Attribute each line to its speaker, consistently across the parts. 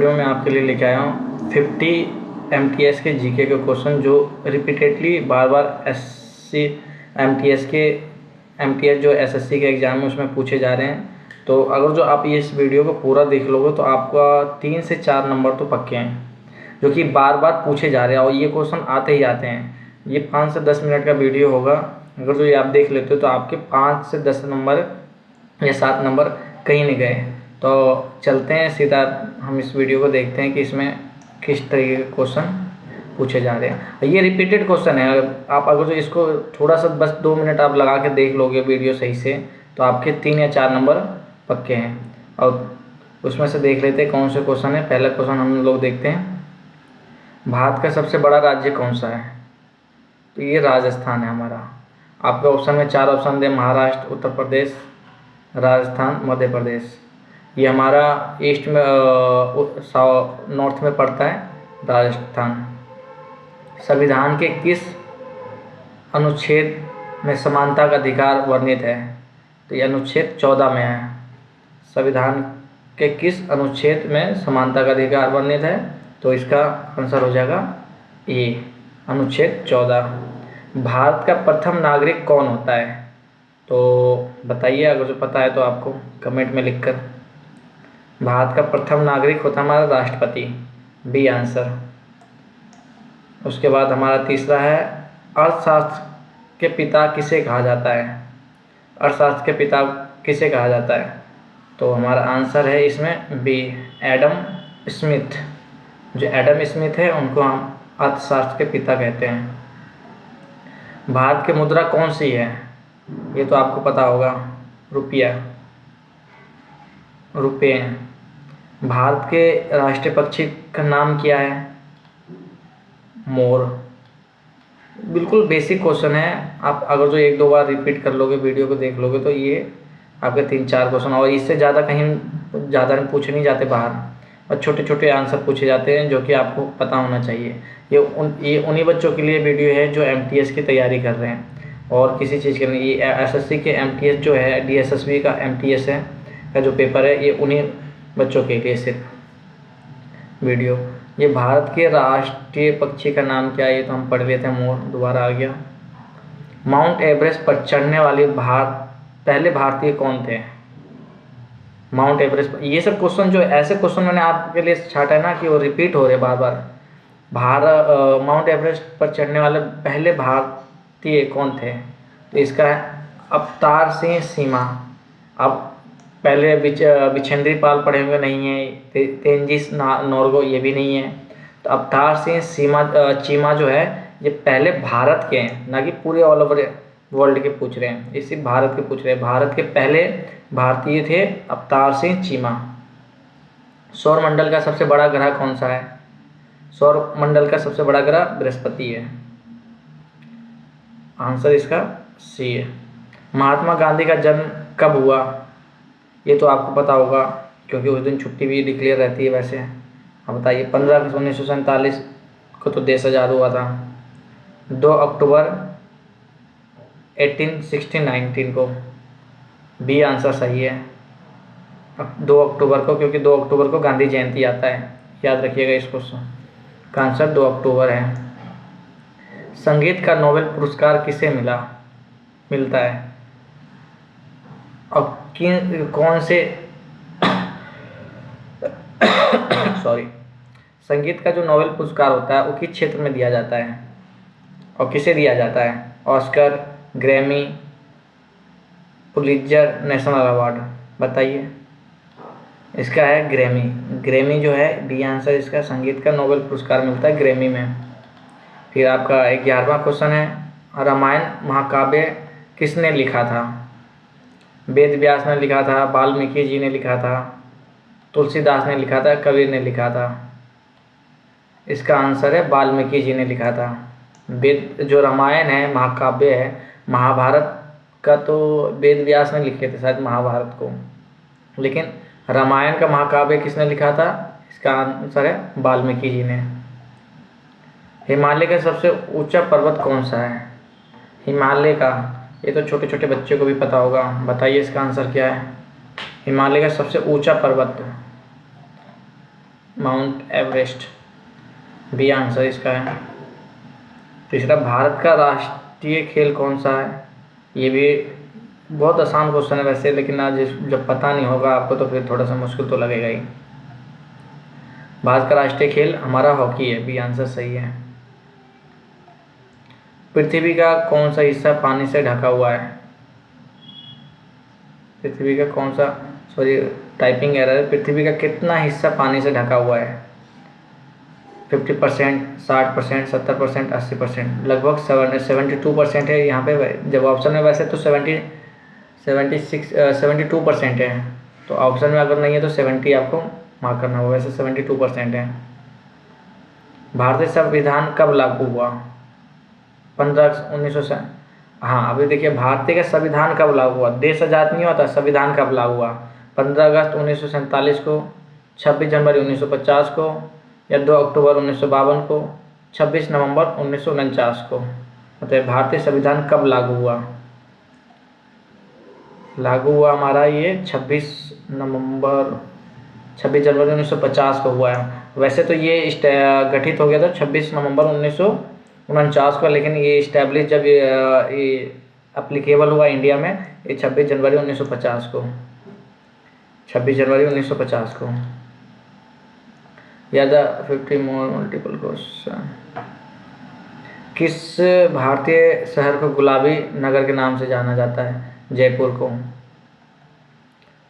Speaker 1: Video में आपके लिए लेके आया हूँ 50 MTS के जीके के क्वेश्चन जो रिपीटेडली बार बार MTS जो SSC के एग्ज़ाम में उसमें पूछे जा रहे हैं। तो अगर जो आप ये इस वीडियो को पूरा देख लोगे तो आपका 3 से 4 नंबर तो पक्के हैं, जो कि बार बार पूछे जा रहे हैं और ये क्वेश्चन आते ही आते हैं। ये 5 से 10 मिनट का वीडियो होगा। अगर जो ये आप देख लेते हो तो आपके 5 से 10 नंबर या 7 नंबर कहीं नहीं गए। तो चलते हैं सीधा, हम इस वीडियो को देखते हैं कि इसमें किस तरीके के क्वेश्चन पूछे जा रहे हैं। ये रिपीटेड क्वेश्चन है। आप अगर जो इसको थोड़ा सा बस 2 मिनट आप लगा के देख लोगे वीडियो सही से तो आपके 3 या 4 नंबर पक्के हैं। और उसमें से देख लेते हैं कौन से क्वेश्चन है। पहला क्वेश्चन हम लोग देखते हैं, भारत का सबसे बड़ा राज्य कौन सा है? तो ये राजस्थान है हमारा। आपके ऑप्शन में 4 ऑप्शन दे, महाराष्ट्र, उत्तर प्रदेश, राजस्थान, मध्य प्रदेश। ये हमारा ईस्ट में नॉर्थ में पड़ता है राजस्थान। संविधान के किस अनुच्छेद में समानता का अधिकार वर्णित है? तो ये अनुच्छेद 14 में है। संविधान के किस अनुच्छेद में समानता का अधिकार वर्णित है? तो इसका आंसर हो जाएगा ए, अनुच्छेद 14। भारत का प्रथम नागरिक कौन होता है? तो बताइए, अगर जो पता है तो आपको कमेंट में लिखकर। भारत का प्रथम नागरिक होता है हमारा राष्ट्रपति, बी आंसर। उसके बाद हमारा तीसरा है, अर्थशास्त्र के पिता किसे कहा जाता है? अर्थशास्त्र के पिता किसे कहा जाता है? तो हमारा आंसर है इसमें बी, एडम स्मिथ। जो एडम स्मिथ है उनको हम अर्थशास्त्र के पिता कहते हैं। भारत की मुद्रा कौन सी है? ये तो आपको पता होगा, रुपया, रुपये। भारत के राष्ट्रीय पक्षी का नाम क्या है? मोर। बिल्कुल बेसिक क्वेश्चन है। आप अगर जो 1-2 बार रिपीट कर लोगे, वीडियो को देख लोगे तो ये आपके 3-4 क्वेश्चन, और इससे ज़्यादा कहीं ज़्यादा पूछे नहीं जाते बाहर, और छोटे छोटे आंसर पूछे जाते हैं जो कि आपको पता होना चाहिए। ये उन्हीं बच्चों के लिए वीडियो है जो MTS की तैयारी कर रहे हैं और किसी चीज़ के नहीं। ये SSC के MTS जो है, DSSB का MTS है का जो पेपर है, ये उन्हीं बच्चों के लिए सिर्फ वीडियो। ये भारत के राष्ट्रीय पक्षी का नाम क्या है? ये तो हम पढ़ लेते हैं, मोर। दोबारा आ गया। माउंट एवरेस्ट पर चढ़ने वाले पहले भारतीय कौन थे? माउंट एवरेस्ट पर, ये सब क्वेश्चन जो ऐसे क्वेश्चन मैंने आपके लिए छाटा है ना कि वो रिपीट हो रहे बार बार। माउंट एवरेस्ट पर चढ़ने वाले पहले भारतीय कौन थे? तो इसका है अवतार सिंह चीमा। अब पहले बिछेंद्री पाल पढ़े हुए नहीं है, तेंजिस नोर्गे ये भी नहीं है। तो अवतार सिंह चीमा जो है ये पहले भारत के हैं, ना कि पूरे ऑल ओवर वर्ल्ड के पूछ रहे हैं। ये सिर्फ भारत के पूछ रहे हैं। भारत के पहले भारतीय थे अवतार सिंह चीमा। सौरमंडल का सबसे बड़ा ग्रह कौन सा है? सौरमंडल का सबसे बड़ा ग्रह बृहस्पति है। आंसर इसका सी है। महात्मा गांधी का जन्म कब हुआ? ये तो आपको पता होगा क्योंकि उस दिन छुट्टी भी डिक्लेयर रहती है। वैसे आप बताइए, 15 अगस्त 1947 को तो देश आज़ाद हुआ था। 2 अक्टूबर 1819 को, बी आंसर सही है। 2 अक्टूबर को, क्योंकि 2 अक्टूबर को गांधी जयंती आता है, याद रखिएगा इसको। का आंसर 2 अक्टूबर है। संगीत का नोबेल पुरस्कार किसे मिलता है? और कौन से सॉरी, संगीत का जो नोबेल पुरस्कार होता है वो किस क्षेत्र में दिया जाता है और किसे दिया जाता है? Oscar, Grammy, Pulitzer, national award. बताइए। इसका है ग्रैमी। ग्रैमी जो है बी आंसर इसका। संगीत का नोबेल पुरस्कार मिलता है ग्रैमी में। फिर आपका 11वां क्वेश्चन है, रामायण महाकाव्य किसने लिखा था? वेद व्यास ने लिखा था, वाल्मीकि जी ने लिखा था, तुलसीदास ने लिखा था, कबीर ने लिखा था। इसका आंसर है वाल्मीकि जी ने लिखा था। वेद जो रामायण है महाकाव्य है, महाभारत का तो वेद व्यास ने लिखे थे शायद महाभारत को, लेकिन रामायण का महाकाव्य किसने लिखा था? इसका आंसर है वाल्मीकि जी ने। हिमालय का सबसे ऊंचा पर्वत कौन सा है? हिमालय का, ये तो छोटे छोटे बच्चों को भी पता होगा। बताइए इसका आंसर क्या है? हिमालय का सबसे ऊंचा पर्वत माउंट एवरेस्ट, बी आंसर इसका है। तीसरा, भारत का राष्ट्रीय खेल कौन सा है? ये भी बहुत आसान क्वेश्चन है वैसे, लेकिन आज जब पता नहीं होगा आपको तो फिर थोड़ा सा मुश्किल तो लगेगा ही। भारत का राष्ट्रीय खेल हमारा हॉकी है, बी आंसर सही है। पृथ्वी का कौन सा हिस्सा पानी से ढका हुआ है? पृथ्वी का कौन सा, सॉरी टाइपिंग एरर है, पृथ्वी का कितना हिस्सा पानी से ढका हुआ है? 50%, 60%, 70%, 80%, लगभग 72% है यहाँ पे। जब ऑप्शन में वैसे तो 72% है, तो ऑप्शन में अगर नहीं है तो 70 आपको मार्क करना होगा, वैसे 72% है। भारतीय संविधान कब लागू हुआ? 15 अगस्त 1900। हाँ, अभी देखिए भारतीय का संविधान कब लागू हुआ, देश आज़ाद नहीं होता, संविधान कब लागू हुआ? 15 अगस्त 1947 को, 26 जनवरी 1950 को, या 2 अक्टूबर 1952 को, 26 नवंबर 1949 को। मतलब भारतीय संविधान कब लागू हुआ? लागू हुआ हमारा ये 26 जनवरी 1950 को हुआ है। वैसे तो ये गठित हो गया था 26 नवंबर 1949 को, लेकिन ये इस्टेब्लिश जब ये अप्लीकेबल हुआ इंडिया में, ये 26 जनवरी 1950 को, 26 जनवरी 1950 को। या द 50 मोर मल्टीपल क्वेश्चन। किस भारतीय शहर को गुलाबी नगर के नाम से जाना जाता है? जयपुर को।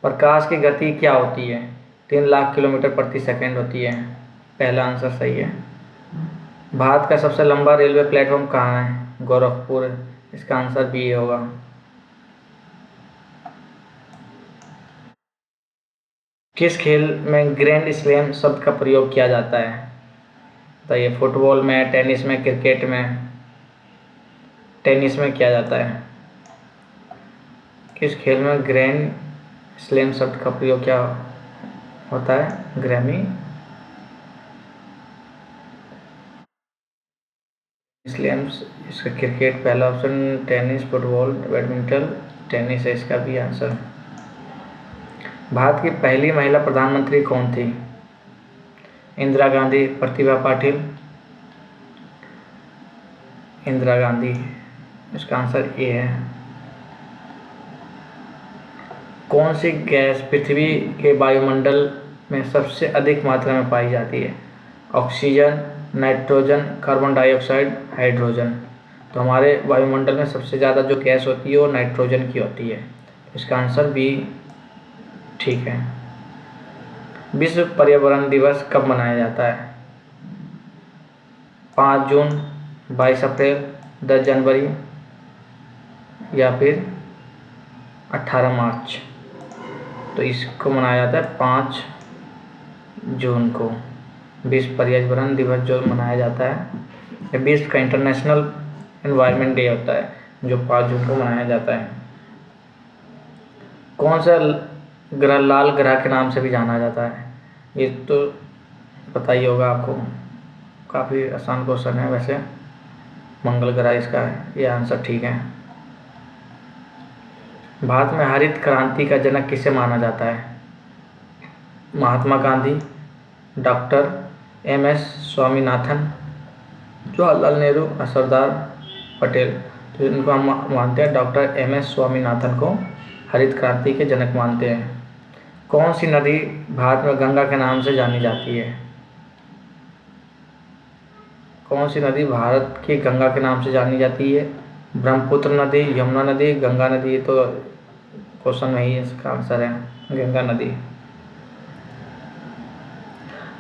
Speaker 1: प्रकाश की गति क्या होती है? 3 लाख किलोमीटर प्रति सेकंड होती है, पहला आंसर सही है। भारत का सबसे लंबा रेलवे प्लेटफॉर्म कहाँ है? गोरखपुर, इसका आंसर बी होगा। किस खेल में ग्रैंड स्लैम शब्द का प्रयोग किया जाता है? बताइए, फुटबॉल में, टेनिस में, क्रिकेट में? टेनिस में किया जाता है। किस खेल में ग्रैंड स्लैम शब्द का प्रयोग क्या होता है? ग्रैमी स्लैम्स, इसका क्रिकेट पहला option, tennis, football, badminton, tennis है इसका भी आंसर। भारत की पहली महिला प्रधानमंत्री कौन थी? इंदिरा गांधी, प्रतिभा पाटिल? इंदिरा गांधी, इसका आंसर ए है। कौन सी गैस पृथ्वी के वायुमंडल में सबसे अधिक मात्रा में पाई जाती है? Oxygen, nitrogen, carbon dioxide, hydrogen? तो हमारे वायुमंडल में सबसे ज़्यादा जो गैस होती है वो नाइट्रोजन की होती है, इसका आंसर बी ठीक है। विश्व पर्यावरण दिवस कब मनाया जाता है? 5 जून, 22 अप्रैल, 10 जनवरी, या फिर 18 मार्च? तो इसको मनाया जाता है 5 जून को। विश्व पर्यावरण दिवस जो मनाया जाता है, ये विश्व का इंटरनेशनल एनवायरनमेंट डे होता है जो 5 जून को मनाया जाता है। कौन सा ग्रह लाल ग्रह के नाम से भी जाना जाता है? ये तो पता ही होगा आपको, काफ़ी आसान क्वेश्चन है वैसे। मंगल ग्रह इसका है, ये आंसर ठीक है। भारत में हरित क्रांति का जनक किसे माना जाता है? Mahatma Gandhi, doctor MS. स्वामीनाथन, जवाहरलाल नेहरू और सरदार पटेल? तो इनको हम मानते हैं, डॉक्टर एम.एस. स्वामीनाथन को हरित क्रांति के जनक मानते हैं। कौन सी नदी भारत में गंगा के नाम से जानी जाती है? कौन सी नदी भारत की गंगा के नाम से जानी जाती है? ब्रह्मपुत्र नदी, यमुना नदी, गंगा नदी? तो क्वेश्चन में ही इसका आंसर है गंगा नदी।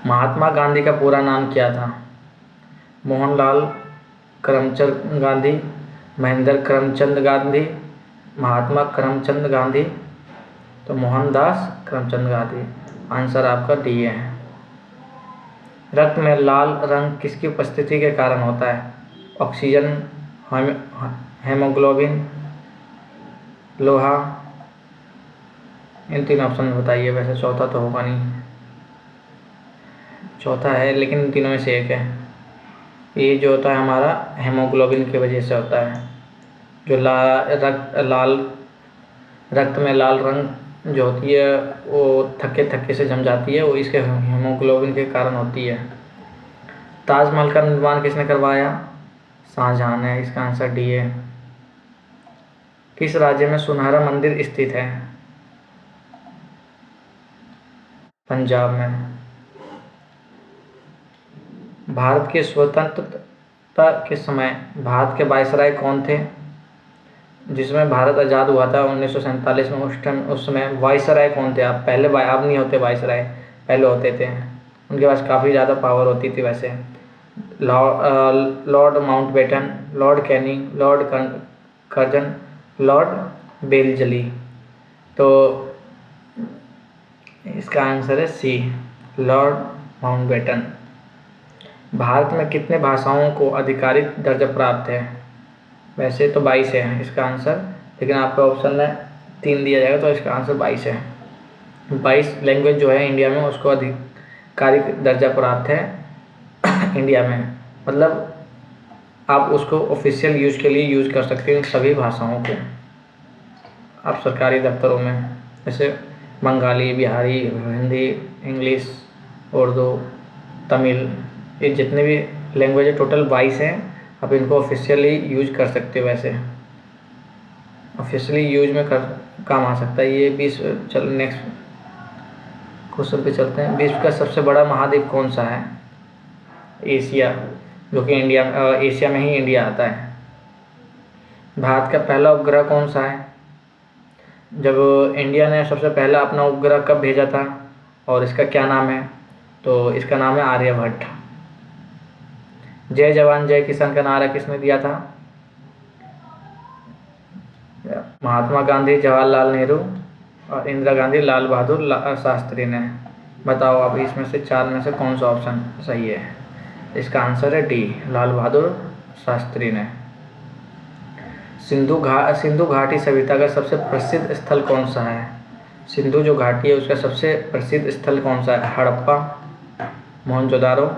Speaker 1: महात्मा गांधी का पूरा नाम क्या था? मोहनलाल करमचंद गांधी, महेंद्र करमचंद गांधी, महात्मा करमचंद गांधी? तो मोहनदास करमचंद गांधी, आंसर आपका डी है। रक्त में लाल रंग किसकी उपस्थिति के कारण होता है? ऑक्सीजन, हेमोग्लोबिन, लोहा? इन 3 ऑप्शन में बताइए, वैसे चौथा तो होगा नहीं, चौथा है लेकिन इन तीनों में से एक है। ये जो होता है हमारा हेमोग्लोबिन की वजह से होता है, जो लाल रक्त में लाल रंग जो होती है वो थक्के थक्के से जम जाती है, वो इसके हीमोग्लोबिन के कारण होती है। ताजमहल का निर्माण किसने करवाया? शाहजहां ने। इसका आंसर डी है। किस राज्य में सुनहरा मंदिर स्थित है? पंजाब में। भारत की स्वतंत्रता के समय भारत के वायसराय कौन थे? जिसमें भारत आज़ाद हुआ था 1947 में, उस समय वायसराय कौन थे? आप पहले अब नहीं होते वायसराय, पहले होते थे। उनके पास काफ़ी ज़्यादा पावर होती थी वैसे। Lord Mountbatten, Lord Canning, Lord Curzon, Lord Wellesley. तो इसका आंसर है सी, लॉर्ड माउंटबेटन। भारत में कितने भाषाओं को आधिकारिक दर्जा प्राप्त है? वैसे तो 22 है इसका आंसर, लेकिन आपका ऑप्शन में 3 दिया जाएगा, तो इसका आंसर 22 है। 22 लैंग्वेज जो है इंडिया में, उसको आधिकारिक दर्जा प्राप्त है इंडिया में। मतलब आप उसको ऑफिशियल यूज के लिए यूज कर सकते हैं सभी भाषाओं को आप सरकारी दफ्तरों में, जैसे बंगाली, बिहारी, हिंदी, इंग्लिश, उर्दू, तमिल, ये जितने भी लैंग्वेज है टोटल 22 हैं। आप इनको ऑफिशियली यूज कर सकते हो, वैसे ऑफिशियली यूज में काम आ सकता है ये। 20 चल नेक्स्ट क्वेश्चन पे चलते हैं। विश्व का सबसे बड़ा महाद्वीप कौन सा है? एशिया, जो कि एशिया में ही इंडिया आता है। भारत का पहला उपग्रह कौन सा है? जब इंडिया ने सबसे पहला अपना उपग्रह कब भेजा था और इसका क्या नाम है? तो इसका नाम है आर्यभट्ट। जय जवान जय किसान का नारा किसने दिया था? महात्मा गांधी, जवाहरलाल नेहरू और इंदिरा गांधी, लाल बहादुर शास्त्री ने। बताओ अब इसमें से 4 में से कौन सा ऑप्शन सही है? इसका आंसर है डी, लाल बहादुर शास्त्री ने। सिंधु घाटी सभ्यता का सबसे प्रसिद्ध स्थल कौन सा है? सिंधु जो घाटी है उसका सबसे प्रसिद्ध स्थल कौन सा है? हड़प्पा, मोहनजोदारो,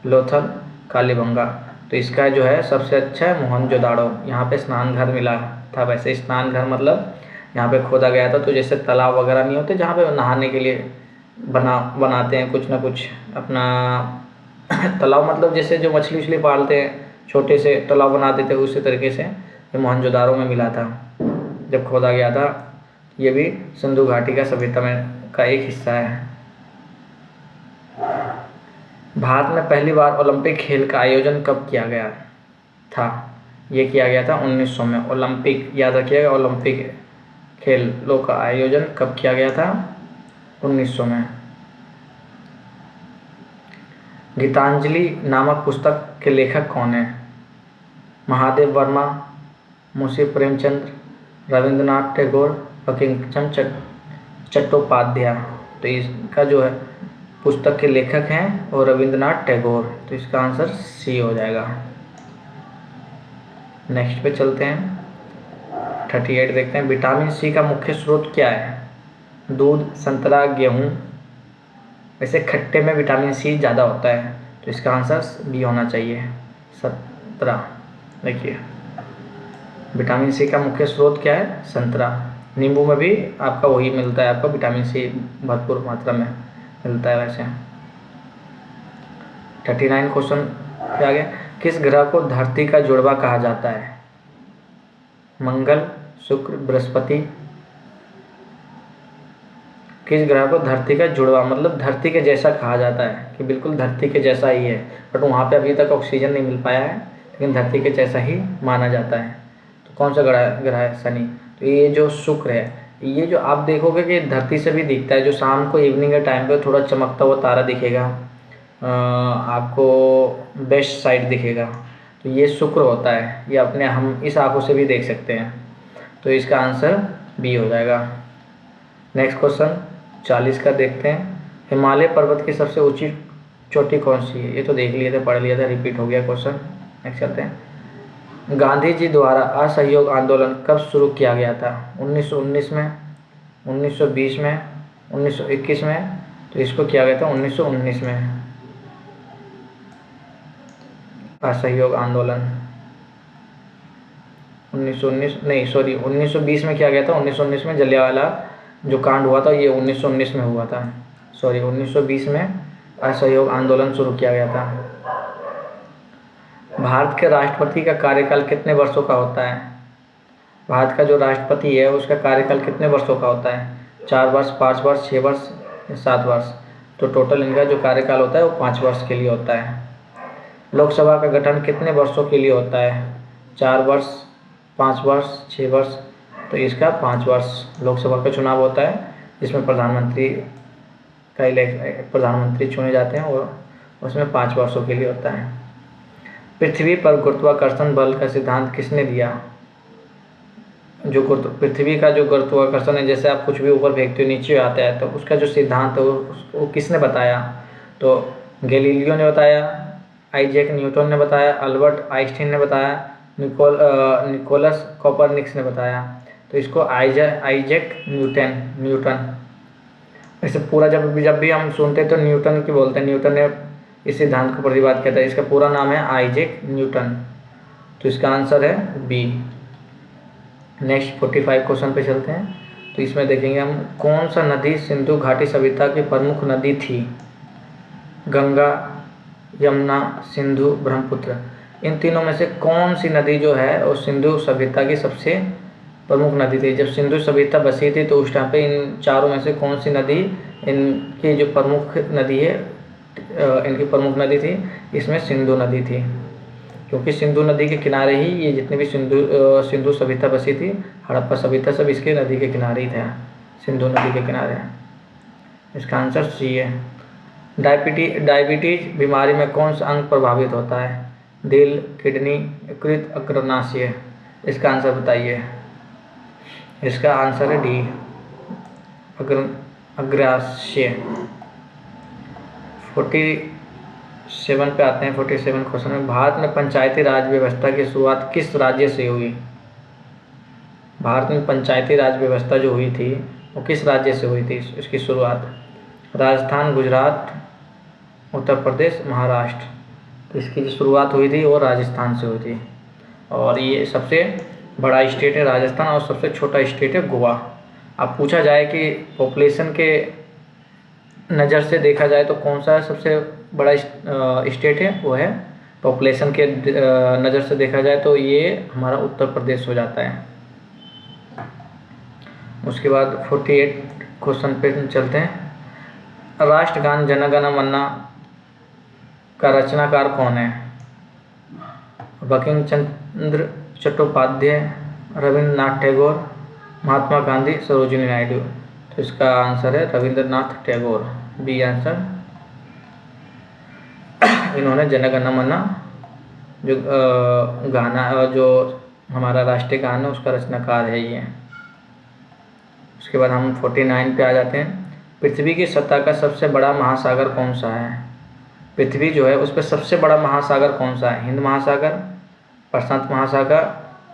Speaker 1: लोथल, कालीबंगा। तो इसका जो है सबसे अच्छा है मोहनजोदाड़ो। यहाँ पे स्नान घर मिला था। वैसे स्नान घर मतलब यहाँ पे खोदा गया था, तो जैसे तालाब वगैरह नहीं होते जहाँ पे नहाने के लिए बनाते हैं कुछ ना कुछ अपना तालाब, मतलब जैसे जो मछली उछली पालते हैं छोटे से तालाब बना देते हैं, उसी तरीके से ये मोहनजोदाड़ो में मिला था जब खोदा गया था। ये भी सिंधु घाटी का सभ्यता में का एक हिस्सा है। भारत में पहली बार ओलंपिक खेल का आयोजन कब किया गया था? ये किया गया था 1900 में। ओलंपिक याद रखिएगा, ओलंपिक खेलों का आयोजन कब किया गया था? 1900 में। गीतांजलि नामक पुस्तक के लेखक कौन है? महादेव वर्मा, मुंशी प्रेमचंद, रविंद्रनाथ टैगोर, बंकिम चट्टोपाध्याय। तो इसका जो है पुस्तक के लेखक हैं और रविंद्रनाथ टैगोर। तो इसका आंसर सी हो जाएगा। नेक्स्ट पे चलते हैं। 38 देखते हैं। विटामिन सी का मुख्य स्रोत क्या है? दूध, संतरा, गेहूँ। वैसे खट्टे में विटामिन सी ज़्यादा होता है, तो इसका आंसर बी होना चाहिए, संतरा। देखिए विटामिन सी का मुख्य स्रोत क्या है? संतरा। नींबू में भी आपका वही मिलता है, आपको विटामिन सी भरपूर मात्रा में मिलता है। वैसे 39 क्वेश्चन पे आ गया। किस ग्रह को धरती का जुड़वा कहा जाता है? मंगल, शुक्र, बृहस्पति। किस ग्रह को धरती का जुड़वा मतलब धरती के जैसा कहा जाता है कि बिल्कुल धरती के जैसा ही है, बट वहाँ पे अभी तक ऑक्सीजन नहीं मिल पाया है, लेकिन धरती के जैसा ही माना जाता है। तो कौन सा ग्रह है? शनि। तो ये जो शुक्र है, ये जो आप देखोगे कि धरती से भी दिखता है, जो शाम को इवनिंग के टाइम पे थोड़ा चमकता हुआ तारा दिखेगा आपको, वेस्ट साइड दिखेगा, तो ये शुक्र होता है। ये अपने हम इस आंखों से भी देख सकते हैं। तो इसका आंसर बी हो जाएगा। नेक्स्ट क्वेश्चन 40 का देखते हैं। हिमालय पर्वत की सबसे ऊंची चोटी कौन सी है? ये तो देख लिए थे, पढ़ लिया था, रिपीट हो गया क्वेश्चन। नेक्स्ट चलते हैं। गांधी जी द्वारा असहयोग आंदोलन कब शुरू किया गया था? 1919 में, 1920 में, 1921 में। तो इसको किया गया था 1919 में, असहयोग आंदोलन। 1920 में किया गया था। 1919 में जलियांवाला जो कांड हुआ था ये 1919 में हुआ था, सॉरी 1920 में असहयोग आंदोलन शुरू किया गया था। भारत के राष्ट्रपति का कार्यकाल कितने वर्षों का होता है? भारत का जो राष्ट्रपति है उसका कार्यकाल कितने वर्षों का होता है? 4 वर्ष, 5 वर्ष, 6 वर्ष या 7 वर्ष? तो टोटल इनका जो कार्यकाल होता है वो 5 वर्ष के लिए होता है। लोकसभा का गठन कितने वर्षों के लिए होता है? 4 वर्ष, 5 वर्ष, 6 वर्ष? तो इसका 5 वर्ष लोकसभा का चुनाव होता है, जिसमें प्रधानमंत्री चुने जाते हैं और उसमें 5 वर्षों के लिए होता है। पृथ्वी पर गुरुत्वाकर्षण बल का सिद्धांत किसने दिया? पृथ्वी का जो गुरुत्वाकर्षण है, जैसे आप कुछ भी ऊपर फेंकते हो नीचे आता है, तो उसका जो सिद्धांत है वो किसने बताया? तो गैलीलियो ने बताया, आइजैक न्यूटन ने बताया, अल्बर्ट आइंस्टीन ने बताया, निकोलस कोपरनिकस ने बताया। तो इसको आइजैक न्यूटन इसे पूरा जब भी हम सुनते हैं तो न्यूटन की बोलते हैं, न्यूटन ने इस सिद्धांत को प्रतिपादित किया था। इसका पूरा नाम है आइजैक न्यूटन। तो इसका आंसर है बी। नेक्स्ट 45 क्वेश्चन पे चलते हैं। तो इसमें देखेंगे हम, कौन सा नदी सिंधु घाटी सभ्यता की प्रमुख नदी थी? गंगा, यमुना, सिंधु, ब्रह्मपुत्र। इन तीनों में से कौन सी नदी जो है वो सिंधु सभ्यता की सबसे प्रमुख नदी थी? जब सिंधु सभ्यता बसी थी तो उस टाइम पे इन चारों में से कौन सी नदी इनकी जो प्रमुख नदी है, इनकी प्रमुख नदी थी? इसमें सिंधु नदी थी, क्योंकि सिंधु नदी के किनारे ही ये जितने भी सिंधु सभ्यता बसी थी, हड़प्पा सभ्यता, सब इसके नदी के किनारे ही था, सिंधु नदी के किनारे। इसका आंसर सी है। डायबिटीज बीमारी में कौन सा अंग प्रभावित होता है? दिल, किडनी, यकृत, अग्नाशय। इसका आंसर बताइए। इसका आंसर है डी, अग्नाशय। 47 पे आते हैं। 47 क्वेश्चन में, भारत में पंचायती राज व्यवस्था की शुरुआत किस राज्य से हुई? भारत में पंचायती राज व्यवस्था जो हुई थी वो किस राज्य से हुई थी? इसकी शुरुआत राजस्थान, गुजरात, उत्तर प्रदेश, महाराष्ट्र। तो इसकी जो शुरुआत हुई थी वो राजस्थान से हुई थी। और ये सबसे बड़ा स्टेट है राजस्थान और सबसे छोटा स्टेट है गोवा। अब पूछा जाए कि पॉपुलेशन के नज़र से देखा जाए तो कौन सा सबसे बड़ा स्टेट है, वो है पॉपुलेशन के नज़र से देखा जाए तो ये हमारा उत्तर प्रदेश हो जाता है। उसके बाद 48 क्वेश्चन पे चलते हैं। राष्ट्रगान जन गण मन का रचनाकार कौन है? बंकिम चंद्र चट्टोपाध्याय, रविंद्रनाथ टैगोर, महात्मा गांधी, सरोजिनी नायडू। तो इसका आंसर है रविंद्रनाथ टैगोर, बी आंसर। इन्होंने जन गण मन जो गाना, जो हमारा राष्ट्रीय गान है, उसका रचनाकार है ये। उसके बाद हम 49 पे आ जाते हैं। पृथ्वी की सतह का सबसे बड़ा महासागर कौन सा है? पृथ्वी जो है उस पर सबसे बड़ा महासागर कौन सा है? हिंद महासागर, प्रशांत महासागर,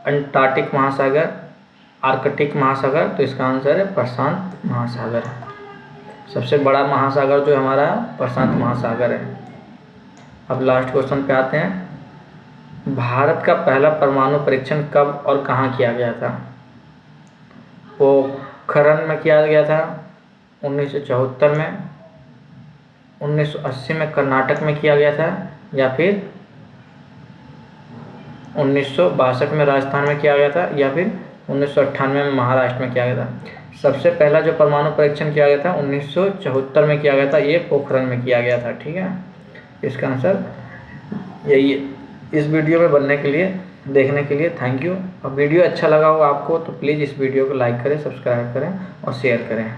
Speaker 1: अंटार्कटिक महासागर, आर्कटिक महासागर। तो इसका आंसर है प्रशांत महासागर। सबसे बड़ा महासागर जो हमारा प्रशांत महासागर है। अब लास्ट क्वेश्चन पे आते हैं। भारत का पहला परमाणु परीक्षण कब और कहाँ किया गया था? पोखरण में किया गया था 1974 में, 1980 में कर्नाटक में किया गया था, या फिर 1962 में राजस्थान में किया गया था, या फिर 1998 में महाराष्ट्र में किया गया था। सबसे पहला जो परमाणु परीक्षण किया गया था 1974 में किया गया था, ये पोखरण में किया गया था। ठीक है, इसका आंसर यही है। इस वीडियो में बनने के लिए, देखने के लिए थैंक यू। और वीडियो अच्छा लगा हो आपको तो प्लीज़ इस वीडियो को लाइक करें, सब्सक्राइब करें और शेयर करें।